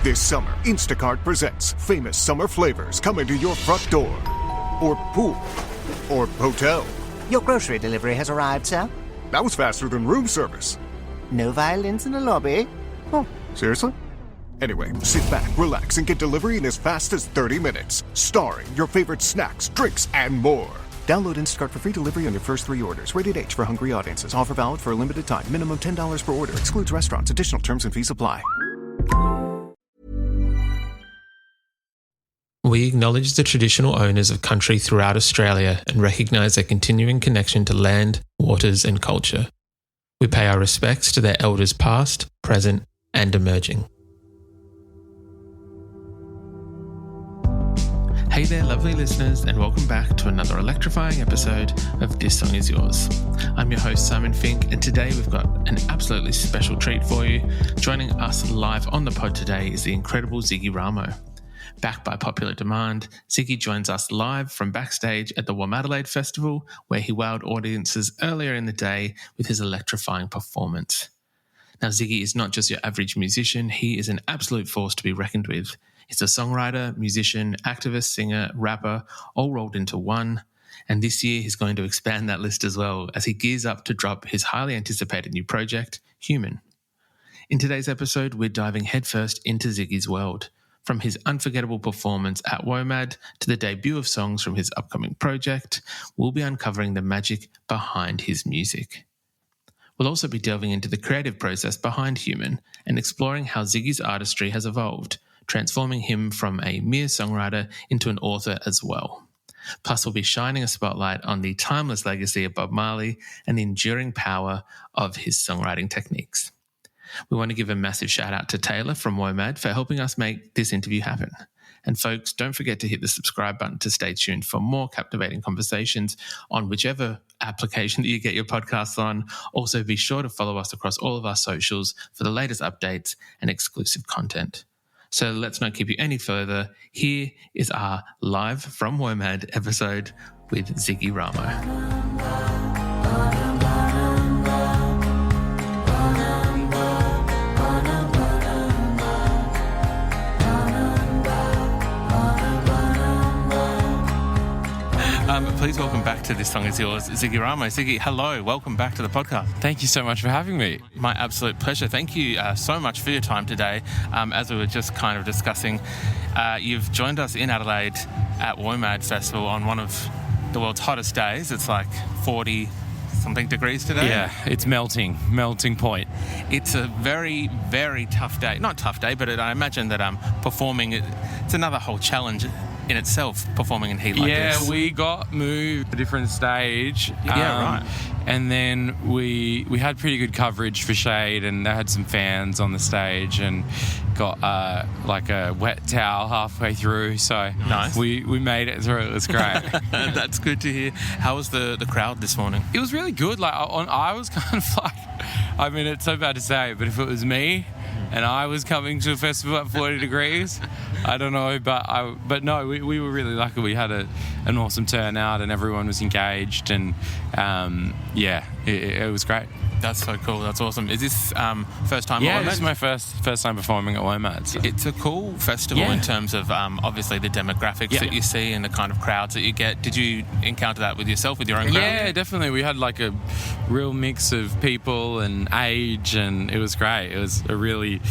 This summer, Instacart presents famous summer flavors coming to your front door. Or pool. Or hotel. Your grocery delivery has arrived, sir. That was faster than room service. No violins in the lobby. Oh, seriously? Anyway, sit back, relax, and get delivery in as fast as 30 minutes. Starring your favorite snacks, drinks, and more. Download Instacart for free delivery on your first 3 orders. Rated H for hungry audiences. Offer valid for a limited time. Minimum $10 per order. Excludes restaurants. Additional terms and fees apply. We acknowledge the traditional owners of country throughout Australia and recognise their continuing connection to land, waters and culture. We pay our respects to their elders past, present and emerging. Hey there lovely listeners and welcome back to another electrifying episode of This Song Is Yours. I'm your host Simon Fink and today we've got an absolutely special treat for you. Joining us live on the pod today is the incredible Ziggy Ramo. Backed by popular demand, Ziggy joins us live from backstage at the Womadelaide Festival, where he wowed audiences earlier in the day with his electrifying performance. Now, Ziggy is not just your average musician, he is an absolute force to be reckoned with. He's a songwriter, musician, activist, singer, rapper, all rolled into one. And this year he's going to expand that list as well as he gears up to drop his highly anticipated new project, Human. In today's episode, we're diving headfirst into Ziggy's world. From his unforgettable performance at Womad to the debut of songs from his upcoming project, we'll be uncovering the magic behind his music. We'll also be delving into the creative process behind Human and exploring how Ziggy's artistry has evolved, transforming him from a mere songwriter into an author as well. Plus, we'll be shining a spotlight on the timeless legacy of Bob Marley and the enduring power of his songwriting techniques. We want to give a massive shout out to Taylor from Womad for helping us make this interview happen. And folks, don't forget to hit the subscribe button to stay tuned for more captivating conversations on whichever application that you get your podcasts on. Also, be sure to follow us across all of our socials for the latest updates and exclusive content. So let's not keep you any further. Here is our live from Womad episode with Ziggy Ramo. Please welcome back to This Song Is Yours, Ziggy Ramo. Ziggy, hello, welcome back to the podcast. Thank you so much for having me. My absolute pleasure. Thank you so much for your time today. As we were just kind of discussing, you've joined us in Adelaide at Womadelaide Festival on one of the world's hottest days. It's like 40-something degrees today. Yeah, it's melting point. It's a very, very tough day. Not tough day, but I imagine that performing, it's another whole challenge in itself, performing in heat like this. Yeah, we got moved to a different stage. Right. And then we had pretty good coverage for shade, and they had some fans on the stage and got like a wet towel halfway through. So nice. We made it through. It was great. That's good to hear. How was the crowd this morning? It was really good. Like I was kind of like, I mean, it's so bad to say, but if it was me and I was coming to a festival at 40 degrees, I don't know, but no, we were really lucky. We had an awesome turnout and everyone was engaged, and it was great. That's so cool. That's awesome. Is this first time? Yeah, at Womad? this is my first time performing at Womad. So. It's a cool festival in terms of obviously the demographics that you see and the kind of crowds that you get. Did you encounter that with yourself, with your own crowd? Yeah, definitely. We had like a real mix of people and age, and it was great. It was a really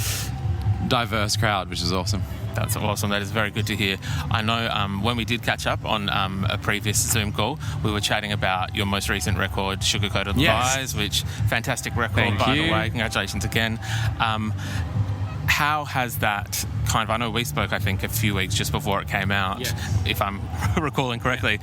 diverse crowd, which is awesome. That's awesome. That is very good to hear. I know when we did catch up on a previous Zoom call, we were chatting about your most recent record, Sugar Coated Lies, which fantastic record, by the way. Congratulations again. How has that kind of, I know we spoke, I think, a few weeks just before it came out, if I'm recalling correctly.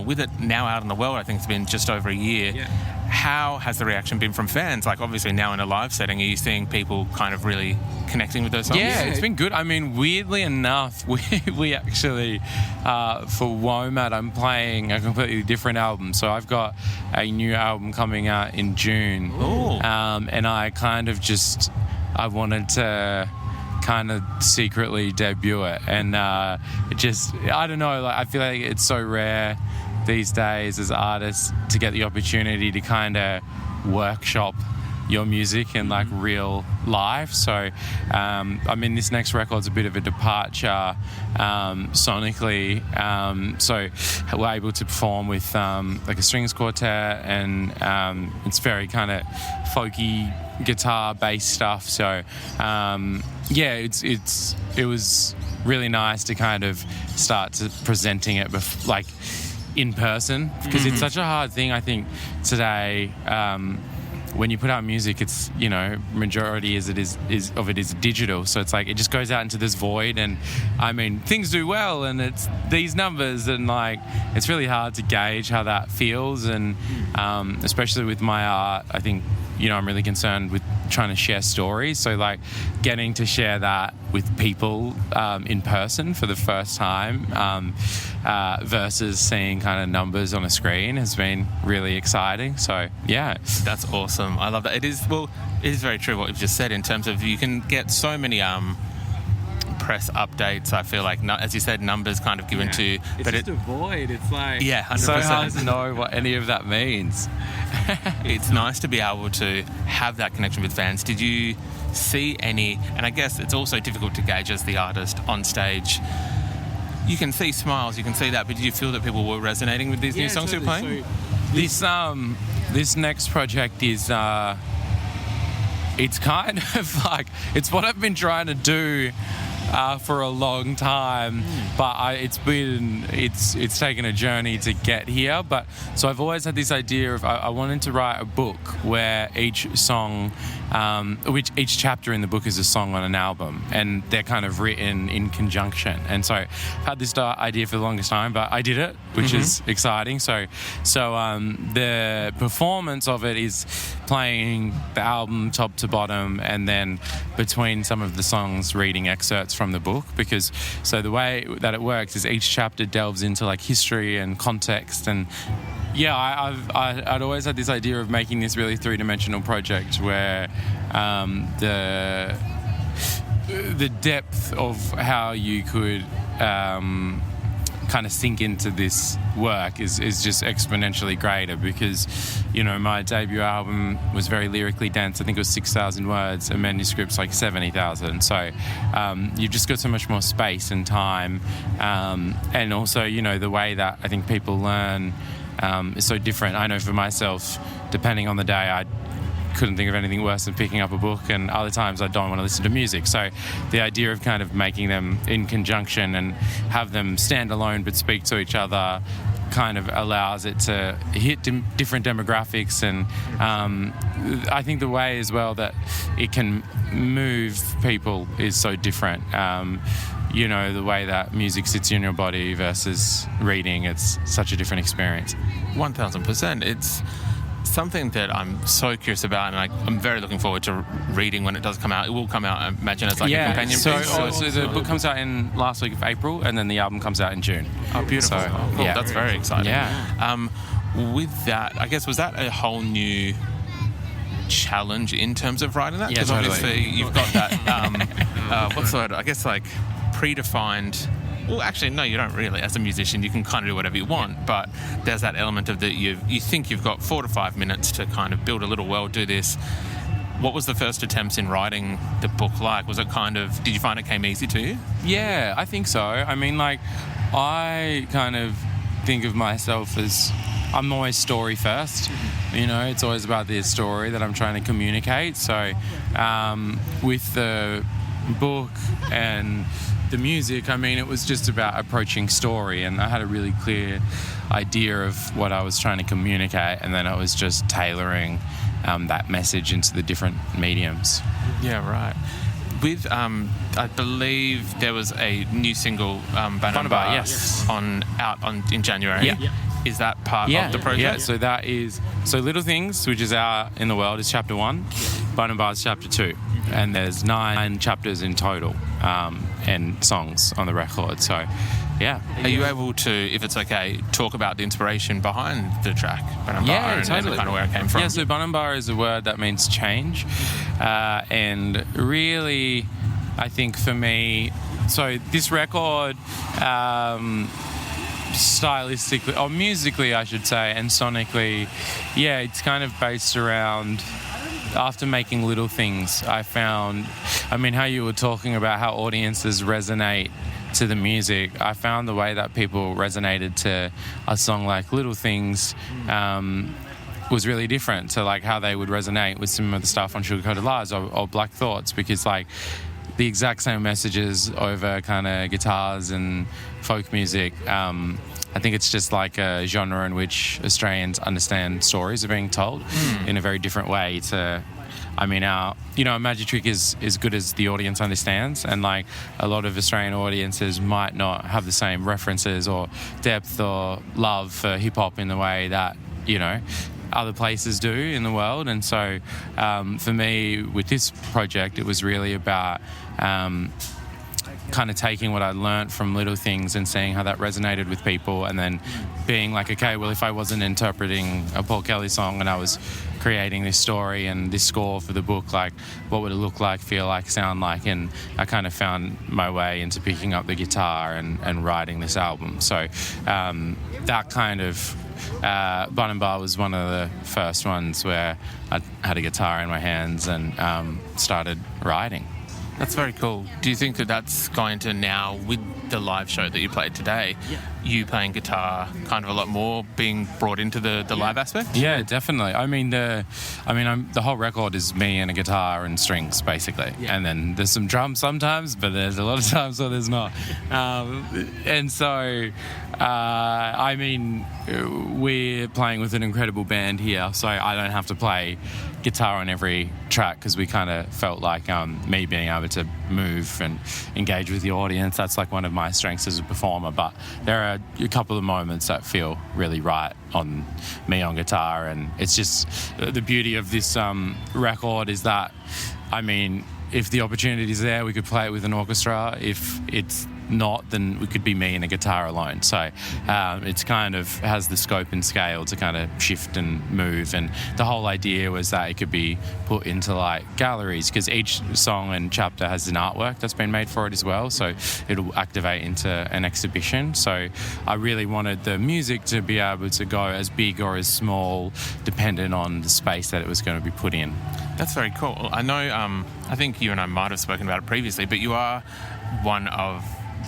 With it now out in the world, I think it's been just over a year. Yeah. How has the reaction been from fans? Like, obviously now in a live setting, are you seeing people kind of really connecting with those songs? Yeah, it's been good. I mean, weirdly enough, we actually, for Womad, I'm playing a completely different album. So I've got a new album coming out in June. Ooh. And I kind of just, I wanted to kind of secretly debut it. And it just, I don't know, like I feel like it's so rare these days as artists to get the opportunity to kind of workshop your music in like real life. So this next record's a bit of a departure sonically. So we're able to perform with like a strings quartet, and it's very kind of folky guitar bass stuff. So it was really nice to kind of start to presenting it like in person, because it's such a hard thing, I think, today. When you put out music, it's, majority as it is digital. So it's like it just goes out into this void, and I mean, things do well, and it's these numbers, and like it's really hard to gauge how that feels. And especially with my art, I think, I'm really concerned with trying to share stories. So like getting to share that with people in person for the first time versus seeing kind of numbers on a screen has been really exciting. So yeah. That's awesome. I love that. It is very true what you've just said, in terms of you can get so many press updates. I feel like, as you said, numbers kind of given to, but it's just a void. It's like 100%. So hard to know what any of that means. It's nice to be able to have that connection with fans. Did you see any, and I guess it's also difficult to gauge as the artist on stage, you can see smiles, you can see that, but did you feel that people were resonating with these new songs you're playing? So this next project is it's kind of like, it's what I've been trying to do for a long time, but it's taken a journey to get here. But so I've always had this idea of I wanted to write a book where each song, each chapter in the book is a song on an album, and they're kind of written in conjunction. And so I've had this idea for the longest time, but I did it, which is exciting. So the performance of it is playing the album top to bottom, and then between some of the songs reading excerpts from the book, because so the way that it works is each chapter delves into like history and context. And I'd always had this idea of making this really three-dimensional project where the depth of how you could kind of sink into this work is just exponentially greater, because my debut album was very lyrically dense. I think it was 6,000 words, a manuscript's like 70,000. So you've just got so much more space and time, and also the way that I think people learn is so different. I know for myself, depending on the day, I couldn't think of anything worse than picking up a book, and other times I don't want to listen to music. So the idea of kind of making them in conjunction and have them stand alone but speak to each other kind of allows it to hit different demographics. And I think the way as well that it can move people is so different. The way that music sits in your body versus reading, it's such a different experience. 1000%. It's something that I'm so curious about, and I'm very looking forward to reading when it does come out. It will come out, I imagine, as like a companion piece. So the book comes out in last week of April, and then the album comes out in June. Oh, beautiful. So, cool. That's very exciting. Yeah. With that, I guess, was that a whole new challenge in terms of writing that? Because obviously you've got that, what's the word? I guess like predefined. Well, actually, no, you don't really. As a musician, you can kind of do whatever you want, but there's that element of that you think you've got 4 to 5 minutes to kind of build a little world, do this. What was the first attempts in writing the book like? Was it kind of, did you find it came easy to you? Yeah, I think so. I mean, like, I kind of think of myself as, I'm always story first. It's always about the story that I'm trying to communicate. So with the book and the music, I mean, it was just about approaching story, and I had a really clear idea of what I was trying to communicate, and then I was just tailoring that message into the different mediums. Yeah, right. With, I believe there was a new single, Bannabar, yes, out in January. Yeah. Is that part of the project? Yeah, so that is, Little Things, which is out in the world, is chapter 1. Bannabar is chapter 2. And there's 9 chapters in total, and songs on the record. So, yeah. Are you able to, if it's okay, talk about the inspiration behind the track, Bannabar, and kind of where it came from? Yeah, so Bannabar is a word that means change. And really, I think for me, so this record, stylistically, or musically I should say, and sonically, it's kind of based around after making Little Things, I found, I mean, how you were talking about how audiences resonate to the music, I found the way that people resonated to a song like Little Things was really different to like how they would resonate with some of the stuff on Sugar Coated Lies or Black Thoughts, because like the exact same messages over kind of guitars and folk music. I think it's just like a genre in which Australians understand stories are being told in a very different way to, I mean, our Magic Trick is as good as the audience understands, and like a lot of Australian audiences might not have the same references or depth or love for hip hop in the way that, other places do in the world. And so for me with this project, it was really about kind of taking what I learnt from Little Things and seeing how that resonated with people, and then being like, okay, well, if I wasn't interpreting a Paul Kelly song and I was creating this story and this score for the book, like what would it look like, feel like, sound like? And I kind of found my way into picking up the guitar and writing this album. So that kind of Bun and Bar was one of the first ones where I had a guitar in my hands and started writing. That's very cool. Do you think that that's going to now, with the live show that you played today, you playing guitar kind of a lot more, being brought into the live aspect? Yeah, definitely. The whole record is me and a guitar and strings, basically. Yeah. And then there's some drums sometimes, but there's a lot of times where there's not. And so, we're playing with an incredible band here, so I don't have to play guitar on every track, because we kind of felt like me being able to move and engage with the audience, that's like one of my strengths as a performer. But there are a couple of moments that feel really right on me on guitar, and it's just the beauty of this record is that, if the opportunity is there, we could play it with an orchestra. If it's not, then we could be me and a guitar alone. So it's kind of has the scope and scale to kind of shift and move. And the whole idea was that it could be put into like galleries, because each song and chapter has an artwork that's been made for it as well. So it'll activate into an exhibition. So I really wanted the music to be able to go as big or as small, dependent on the space that it was going to be put in. That's very cool. I know, I think you and I might have spoken about it previously, but you are one of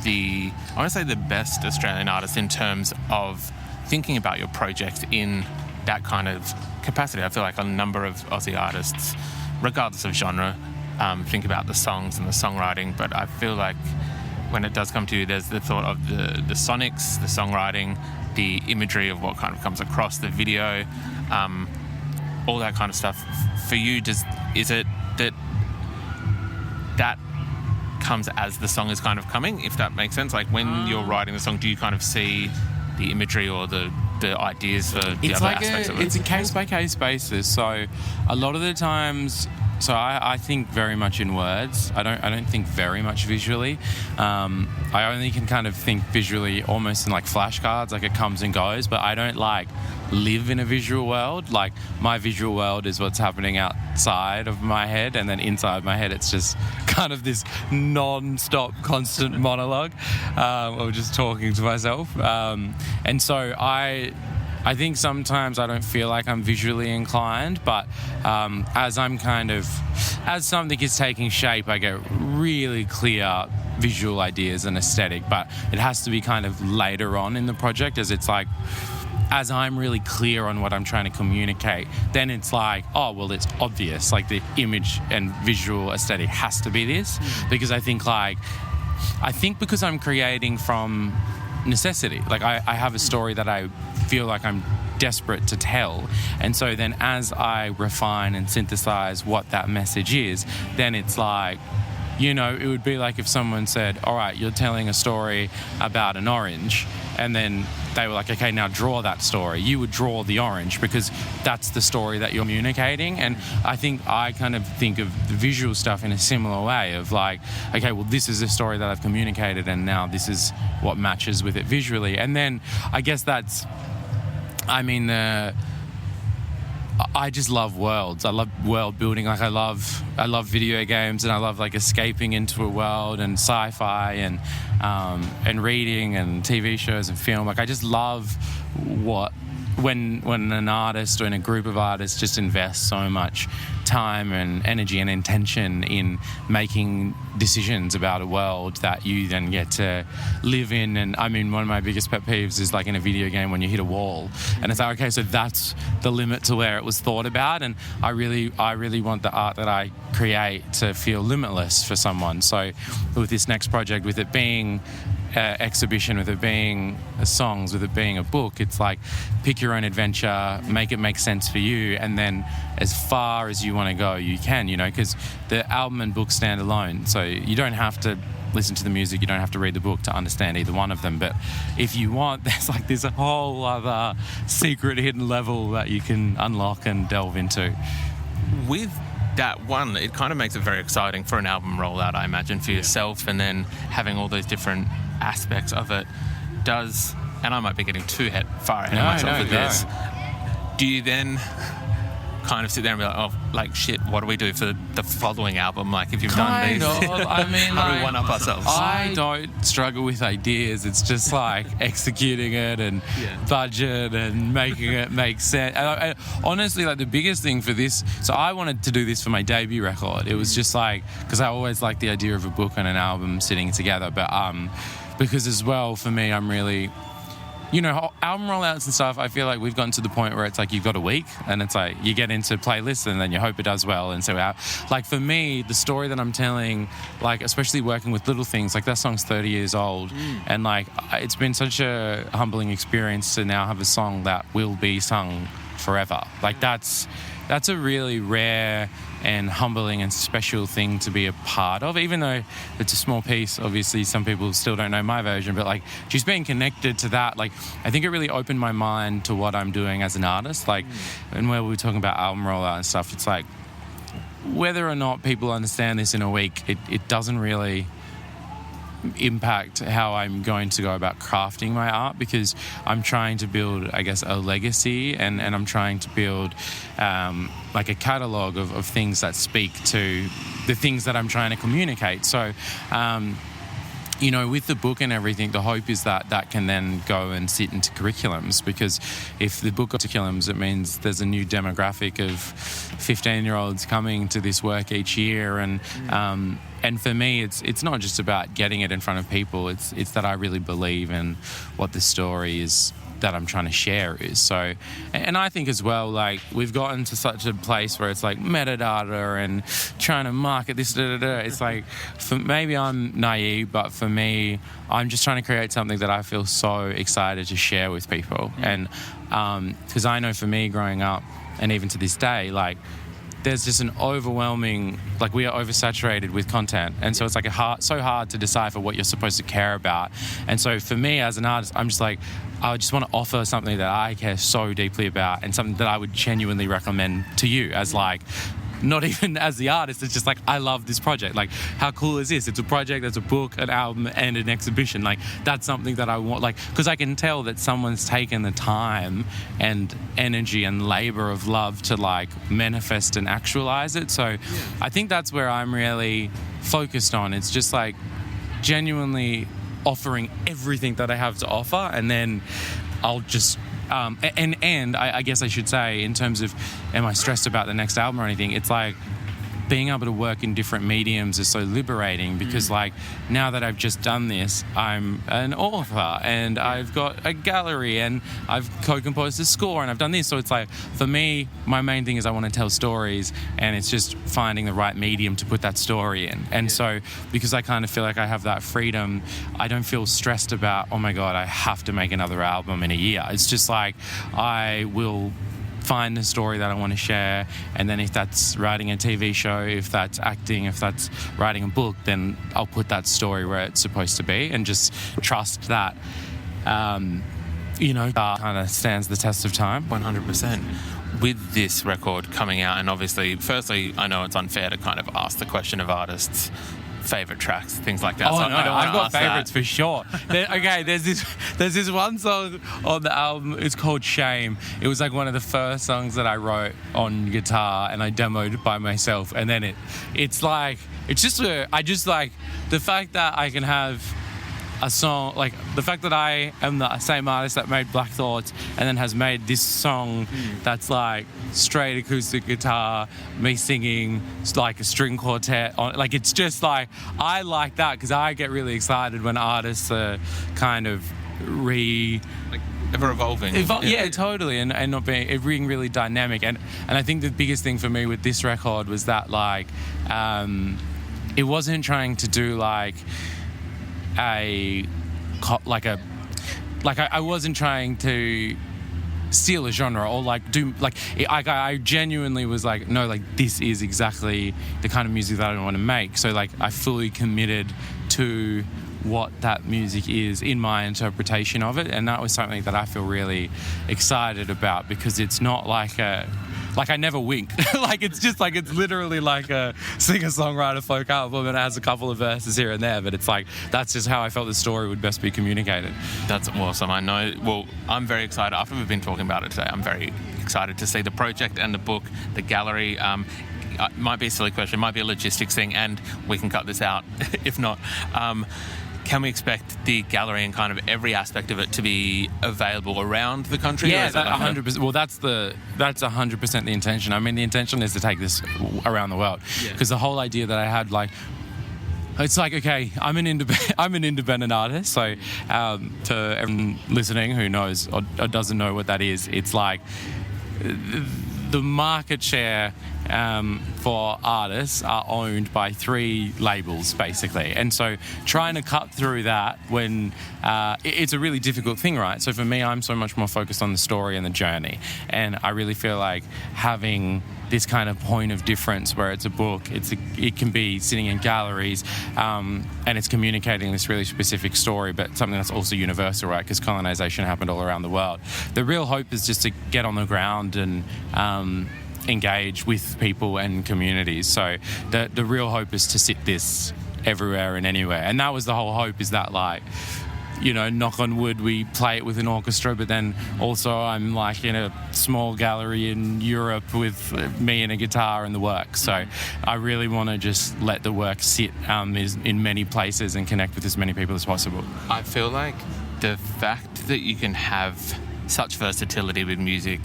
I want to say the best Australian artists in terms of thinking about your project in that kind of capacity. I feel like a number of Aussie artists, regardless of genre, think about the songs and the songwriting, but I feel like when it does come to you, there's the thought of the sonics, the songwriting, the imagery of what kind of comes across the video, all that kind of stuff. For you, is it that comes as the song is kind of coming, if that makes sense? Like when you're writing the song, do you kind of see the imagery or the ideas for the other aspects of it? It's a case-by-case basis. So a lot of the times, so I think very much in words. I don't think very much visually. I only can kind of think visually almost in like flashcards, like it comes and goes, but I don't like live in a visual world. Like my visual world is what's happening outside of my head, and then inside my head it's just kind of this non-stop constant monologue or just talking to myself. And so I think sometimes I don't feel like I'm visually inclined, but as something is taking shape, I get really clear visual ideas and aesthetic, but it has to be kind of later on in the project, as it's like, as I'm really clear on what I'm trying to communicate, then it's like, oh, well, it's obvious. Like the image and visual aesthetic has to be this, because I think because I'm creating from necessity. Like I have a story that I feel like I'm desperate to tell, and so then as I refine and synthesize what that message is, then it's like, it would be like if someone said, all right, you're telling a story about an orange, and then they were like, okay, now draw that story. You would draw the orange because that's the story that you're communicating. And I think I kind of think of the visual stuff in a similar way of like, okay, well, this is the story that I've communicated, and now this is what matches with it visually. And then I guess I just love worlds. I love world building. Like I love video games, and I love like escaping into a world, and sci-fi and reading and TV shows and film. Like I just love when an artist or in a group of artists just invest so much time and energy and intention in making decisions about a world that you then get to live in. And I mean, one of my biggest pet peeves is like in a video game when you hit a wall and it's like, okay, so that's the limit to where it was thought about. And I really want the art that I create to feel limitless for someone. So with this next project, with it being exhibition, with it being songs, with it being a book, it's like pick your own adventure, make it make sense for you, and then as far as you want to go you can, because the album and book stand alone, so you don't have to listen to the music, you don't have to read the book to understand either one of them. But if you want, there's like this whole other secret hidden level that you can unlock and delve into. With that one, it kind of makes it very exciting for an album rollout, I imagine, for yourself, and then having all those different aspects of it does, and I might be getting too far ahead of myself with this. Do you then kind of sit there and be like, oh, like, shit, what do we do for the following album? Like, if you've done these, I mean, how do we one-up ourselves? I don't struggle with ideas. It's just like executing it and budget and making it make sense. And honestly, like the biggest thing for this, so I wanted to do this for my debut record. It was just like, because I always liked the idea of a book and an album sitting together. But because as well, for me, I'm really, album rollouts and stuff, I feel like we've gotten to the point where it's like you've got a week and it's like you get into playlists and then you hope it does well. And so like for me, the story that I'm telling, like especially working with Little Things, like that song's 30 years old, and like it's been such a humbling experience to now have a song that will be sung forever. Like that's a really rare and humbling and special thing to be a part of, even though it's a small piece. Obviously some people still don't know my version, but like just being connected to that, like I think it really opened my mind to what I'm doing as an artist. Like and where we were talking about album rollout and stuff, it's like whether or not people understand this in a week, it doesn't really impact how I'm going to go about crafting my art, because I'm trying to build, I guess, a legacy, and I'm trying to build like a catalogue of things that speak to the things that I'm trying to communicate. So with the book and everything, the hope is that can then go and sit into curriculums, because if the book got curriculums, it means there's a new demographic of 15-year-olds coming to this work each year. And for me, it's not just about getting it in front of people. It's that I really believe in what the story is that I'm trying to share is. So, and I think as well, like we've gotten to such a place where it's like metadata and trying to market this, It's like, maybe I'm naive, but for me, I'm just trying to create something that I feel so excited to share with people. And because I know for me growing up, and even to this day, like there's just an overwhelming, like we are oversaturated with content, and so it's like so hard to decipher what you're supposed to care about. And so for me as an artist, I'm just like, I just want to offer something that I care so deeply about, and something that I would genuinely recommend to you as like, not even as the artist, it's just like, I love this project. Like, how cool is this? It's a project that's a book, an album, and an exhibition. Like, that's something that I want, like, because I can tell that someone's taken the time and energy and labor of love to like manifest and actualize it. So I think that's where I'm really focused on. It's just like genuinely offering everything that I have to offer, and then I'll just and I guess I should say, in terms of am I stressed about the next album or anything, it's like being able to work in different mediums is so liberating, because like now that I've just done this, I'm an author and I've got a gallery and I've co-composed a score and I've done this. So it's like, for me, my main thing is I want to tell stories, and it's just finding the right medium to put that story in. And so because I kind of feel like I have that freedom, I don't feel stressed about, oh my God, I have to make another album in a year. It's just like, I will find the story that I want to share, and then if that's writing a TV show, if that's acting, if that's writing a book, then I'll put that story where it's supposed to be, and just trust that kind of stands the test of time. 100%. With this record coming out, and obviously, firstly, I know it's unfair to kind of ask the question of artists' favorite tracks, things like that. Oh, so no, I've got favorites for sure. There's this one song on the album. It's called Shame. It was like one of the first songs that I wrote on guitar, and I demoed by myself. And then I just like the fact that I can have a song, like the fact that I am the same artist that made Black Thoughts and then has made this song that's like straight acoustic guitar, me singing like a string quartet on, like it's just like I like that because I get really excited when artists are kind of ever evolving. Yeah, totally, and not being really dynamic. And I think the biggest thing for me with this record was that like it wasn't trying to do I wasn't trying to steal a genre or I genuinely was like, no, like this is exactly the kind of music that I want to make. So like I fully committed to what that music is in my interpretation of it, and that was something that I feel really excited about because it's not like I never wink. Like it's just like it's literally like a singer-songwriter folk album and it has a couple of verses here and there, but it's like that's just how I felt the story would best be communicated. That's awesome. I know. Well, I'm very excited. After we've been talking about it today, I'm very excited to see the project and the book, the gallery. It might be a silly question, it might be a logistics thing, and we can cut this out if not. Can we expect the gallery and kind of every aspect of it to be available around the country? Yeah, 100%. Well, that's 100% the intention. I mean, the intention is to take this around the world because the whole idea that I had, like, it's like, okay, I'm an independent artist. So to everyone listening who knows or doesn't know what that is, it's like the market share for artists are owned by 3 labels, basically. And so trying to cut through that when it's a really difficult thing, right? So for me, I'm so much more focused on the story and the journey. And I really feel like having this kind of point of difference where it's a book, it can be sitting in galleries and it's communicating this really specific story, but something that's also universal, right? Because colonization happened all around the world. The real hope is just to get on the ground and engage with people and communities. So the real hope is to sit this everywhere and anywhere. And that was the whole hope, is that like, you know, knock on wood, we play it with an orchestra, but then also I'm like in a small gallery in Europe with me and a guitar and the work. So I really want to just let the work sit in many places and connect with as many people as possible. I feel like the fact that you can have such versatility with music,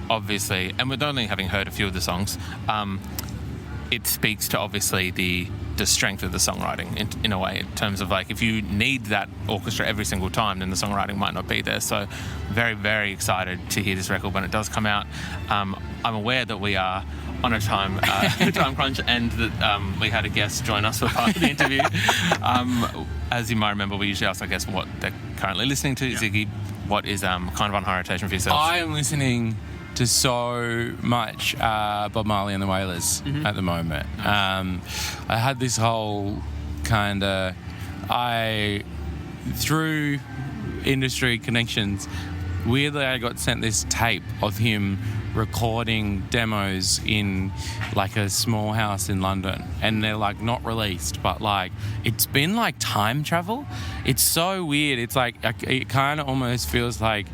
obviously, and with only having heard a few of the songs, it speaks to obviously the strength of the songwriting in a way, in terms of like if you need that orchestra every single time, then the songwriting might not be there. So very, very excited to hear this record when it does come out. I'm aware that we are on a time crunch and that we had a guest join us for part of the interview. As you might remember, we usually ask, I guess, what they're currently listening to. Yeah. Ziggy, what is kind of on high rotation for yourself? I am listening to so much Bob Marley and the Wailers at the moment. I had this whole kind of... through industry connections, weirdly I got sent this tape of him recording demos in like a small house in London, and they're like not released, but like it's been like time travel. It's so weird. It's like it kind of almost feels like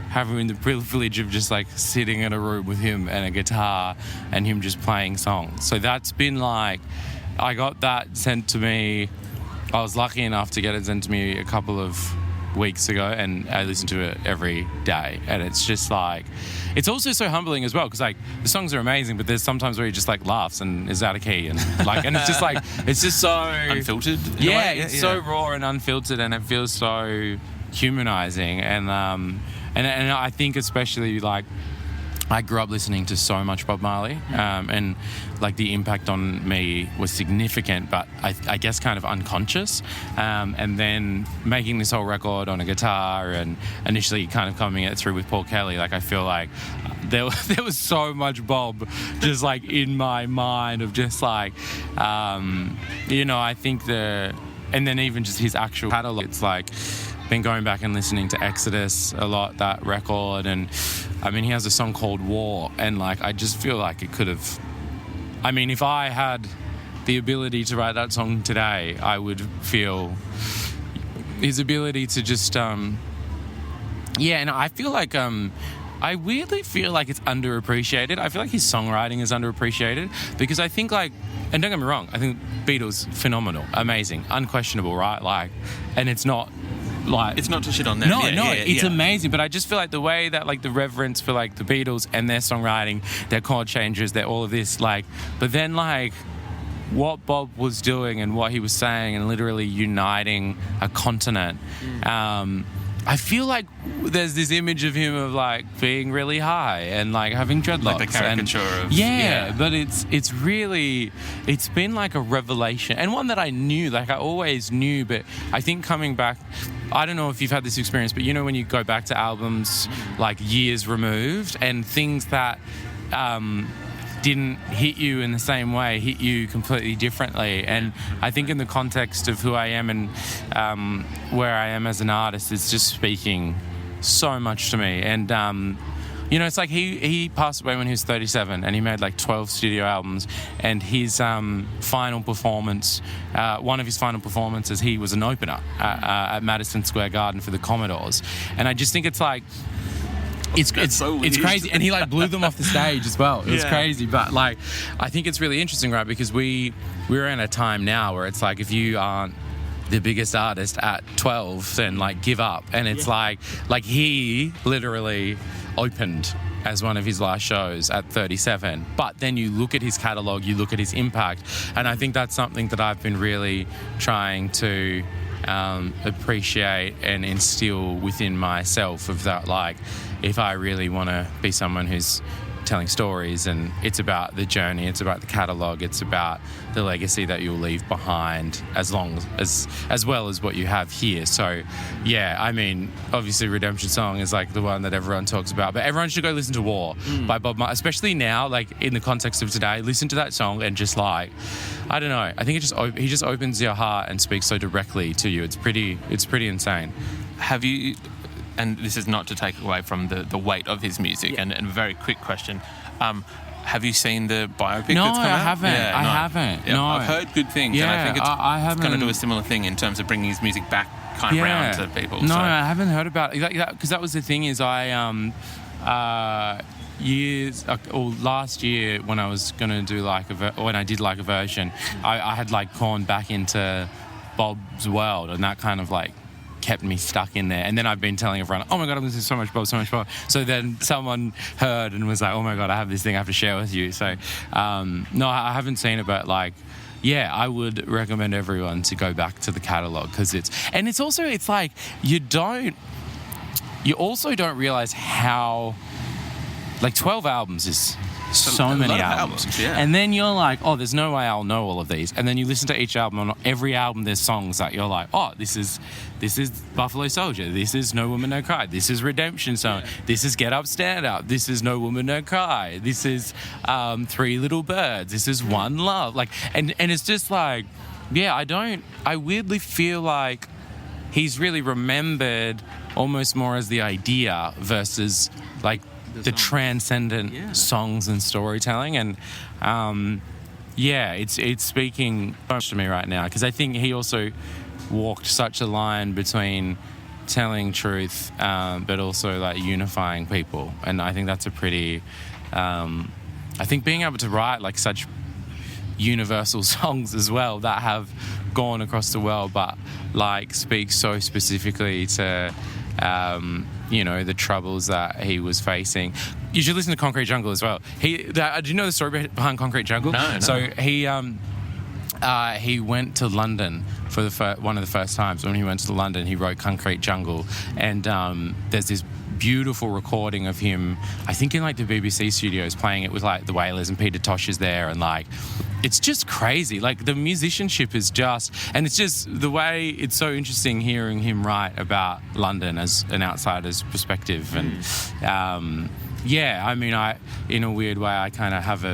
having the privilege of just like sitting in a room with him and a guitar and him just playing songs. So that's been like, I got that sent to me. I was lucky enough to get it sent to me a couple of weeks ago, and I listen to it every day. And it's just like, it's also so humbling as well, because like the songs are amazing, but there's sometimes where he just like laughs and is out of key and like, and it's just like, it's just so unfiltered. Yeah, it's so raw and unfiltered, and it feels so humanizing. And I think especially like I grew up listening to so much Bob Marley, and like the impact on me was significant, but I guess kind of unconscious. And then making this whole record on a guitar and initially kind of coming it through with Paul Kelly, like I feel like there was so much Bob just like in my mind of just like, you know, I think and then even just his actual catalog, it's like, been going back and listening to Exodus a lot, that record, and I mean he has a song called War, and like I just feel like it could have, I mean if I had the ability to write that song today, I would feel his ability to just and I feel like I weirdly feel like it's underappreciated. I feel like his songwriting is underappreciated, because I think like and don't get me wrong, I think Beatles, phenomenal, amazing, unquestionable, right? Like, and it's not like... It's not to shit on them. It's amazing, but I just feel like the way that, like, the reverence for, like, the Beatles and their songwriting, their chord changes, their all of this, like, but then, like, what Bob was doing and what he was saying and literally uniting a continent. I feel like there's this image of him of like being really high and like having dreadlocks. Like the caricature of... Yeah, but it's really, it's been like a revelation, and one that I knew, like I always knew, but I think coming back, I don't know if you've had this experience, but you know when you go back to albums like years removed and things that didn't hit you in the same way, hit you completely differently. And I think in the context of who I am and where I am as an artist, it's just speaking so much to me. And, you know, it's like he passed away when he was 37 and he made like 12 studio albums, and his final performance, one of his final performances, he was an opener at Madison Square Garden for the Commodores. And I just think it's like, it's crazy, and he like blew them off the stage as well. It was crazy, but like I think it's really interesting, right? Because we're in a time now where it's like if you aren't the biggest artist at 12, then like give up. And it's like he literally opened as one of his last shows at 37. But then you look at his catalogue, you look at his impact, and I think that's something that I've been really trying to appreciate and instill within myself, of that, like, if I really want to be someone who's telling stories, and it's about the journey, it's about the catalogue, it's about the legacy that you'll leave behind, as well as what you have here. So yeah, I mean, obviously Redemption Song is like the one that everyone talks about, but everyone should go listen to War by Bob Marley, especially now, like in the context of today. Listen to that song and just like, I don't know, I think he just opens your heart and speaks so directly to you. It's pretty insane. Have you, and this is not to take away from the weight of his music, and a very quick question, have you seen the biopic that's come out? I haven't. Yeah, no. I've heard good things, and I think it's going to do a similar thing in terms of bringing his music back kind of round to people. No, I haven't heard about it, because that was the thing, is I last year when I was going to do like when I did like a version, I had like gone back into Bob's world, and that kind of like kept me stuck in there. And then I've been telling everyone, oh my God, I'm listening to so much Bob. So then someone heard and was like, oh my God, I have this thing I have to share with you. So no, I haven't seen it, but like, yeah, I would recommend everyone to go back to the catalogue, because it's like you also don't realize how, like, 12 albums is so many albums. And then you're like, oh, there's no way I'll know all of these. And then you listen to each album, and every album there's songs that you're like, oh, this is Buffalo Soldier, this is No Woman No Cry, this is Redemption Song, this is Get Up Stand Up, this is No Woman No Cry, this is Three Little Birds, this is One Love. Like, and it's just like, yeah, I weirdly feel like he's really remembered almost more as the idea versus like the transcendent songs and storytelling. And it's speaking much to me right now, because I think he also walked such a line between telling truth but also like unifying people. And I think that's a pretty I think being able to write like such universal songs as well that have gone across the world, but like speak so specifically to the troubles that he was facing. You should listen to Concrete Jungle as well. Do you know the story behind Concrete Jungle? No. So he went to London for one of the first times. When he went to London, he wrote Concrete Jungle, and there's this beautiful recording of him, I think in like the BBC studios, playing it with like the Wailers, and Peter Tosh is there, and like it's just crazy. Like the musicianship is just, and it's just the way, it's so interesting hearing him write about London as an outsider's perspective. And I mean, in a weird way, I kind of have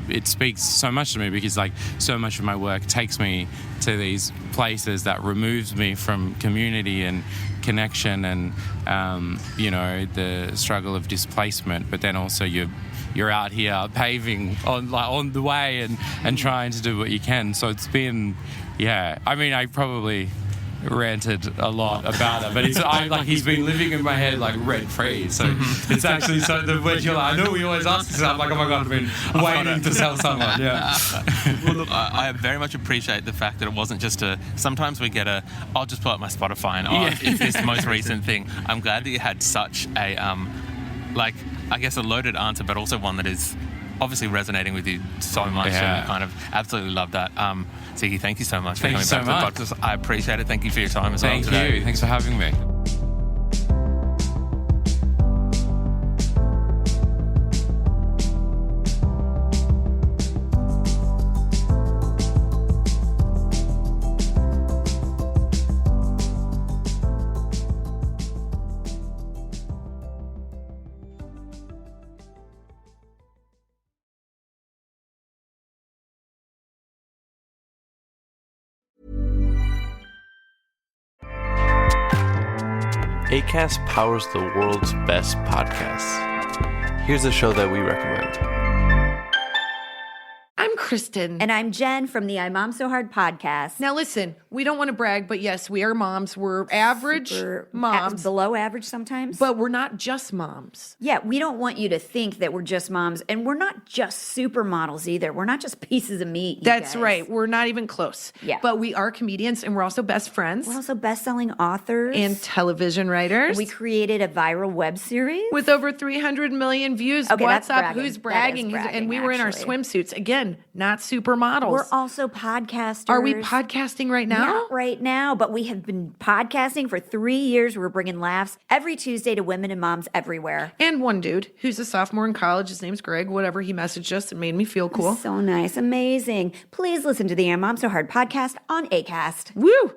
it speaks so much to me, because like so much of my work takes me to these places that removes me from community and connection and the struggle of displacement, but then also you're out here paving on the way and trying to do what you can. So it's been, I mean, I probably ranted a lot about it, but he's been living in my head like rent free. So it's actually so the when you're like, I know we always ask this, I'm like, oh my god, I've been waiting to tell someone. Yeah. Well, look, I very much appreciate the fact that it wasn't just sometimes we get I'll just pull up my Spotify and it's this most recent thing. I'm glad that you had such a I guess a loaded answer, but also one that is obviously resonating with you so much, and kind of absolutely love that. Ziggy, thank you so much for coming back to the podcast. I appreciate it. Thank you for your time as well today. Thank you. Thanks for having me. Acast powers the world's best podcasts. Here's a show that we recommend. I'm Kristen. And I'm Jen from the I Mom So Hard podcast. Now listen, we don't want to brag, but yes, we are moms. We're average moms. Below average sometimes. But we're not just moms. Yeah, we don't want you to think that we're just moms. And we're not just supermodels either. We're not just pieces of meat, That's right. We're not even close. Yeah. But we are comedians, and we're also best friends. We're also best-selling authors. And television writers. And we created a viral web series. With over 300 million views. Okay, What's that's up? bragging. Who's bragging? And we were in our swimsuits. Again, not supermodels. We're also podcasters. Are we podcasting right now? Not right now, but we have been podcasting for 3 years. We're bringing laughs every Tuesday to women and moms everywhere. And one dude who's a sophomore in college, his name's Greg, whatever, he messaged us and made me feel cool. So nice. Amazing. Please listen to the I Mom So Hard podcast on Acast. Woo!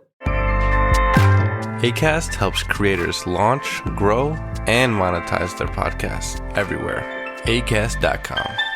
Acast helps creators launch, grow, and monetize their podcasts everywhere. Acast.com.